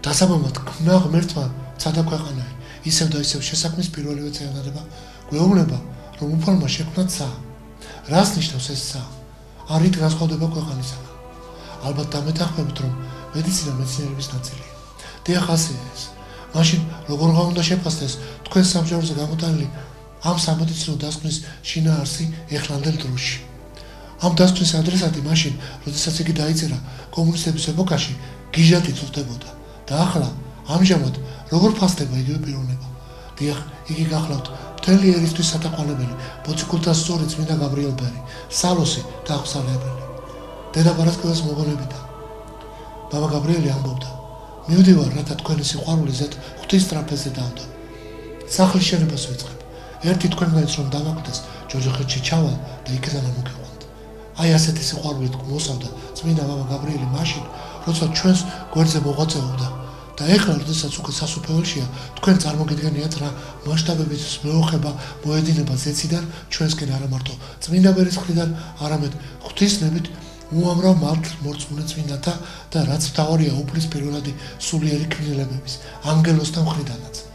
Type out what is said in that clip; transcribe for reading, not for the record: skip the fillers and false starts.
დასაბამად ქმნა ღმერთმა ცადა ქვეყანაი, ისევ და ისევ შესაქმნის პირველივე წინადადება გვეუბნება, რომ უფალმა შექმნა ცა. რას ნიშნავს ეს ცა? არ რით განსხვავდება ქვეყანისაგან? ალბათ დამეთანხმებით, რომ მედიცინა მეცნიერების ნაწილია. დიახ, ასეა ეს. მაშინ როგორ უნდა შეფასდეს თქვენ სამშობლოზე გამოტანილი ამ სამედიცინო დასკვნის შინაარსი ეხლანდელ დროში? ამ დასკვნის ადრესატი მაშინ, როდესაც იგი დაიწერა კომუნისტების ეპოქაში, გიჟად იწვდებოდა და ახლა ამჟამად როგორ ფასდება იგივე პიროვნება? დიახ, იგი გახლავთ მთელი ერისთვის სათაყვანებელი, მოციქულთა სწორი წმინდა გაბრიელ ბერი, სალოსი და აღმსარებელი. დედა პარასკევას მოგონებიდან ბაბა გაბრიელი ამბობდა: მივდივარ, რათა თქვენი სიყვარული ზედ ღვთის ტრაპეზზე დავდო. სახლის შენებას ვიწყებ. ერთი თქვენგანიც რომ დამაკვდეს, ჯოჯოხეთში ჩავალ და იქიდან ამოგიყვანთ. აი ასეთი სიყვარულით მოსავდა წმინდა ბაბა გაბრიელი მაშინ, როცა ჩვენს გვერდზე მოღვაწეობდა და ეხლა, როდესაც უკვე სასუფეველშია, თქვენ წარმოგიდგენიათ რა მასშტაბებით მეოხება მოედინება ზეციდან ჩვენსკენ არა მარტო წმინდა ბერის მხრიდან, არამედ ღვთისნებით უამრავ მორწმუნე წმინდათა და რაც მთავარია უფლის პირველადი სულიერი ქმნილებების, ანგელოსთა მხრიდანაც.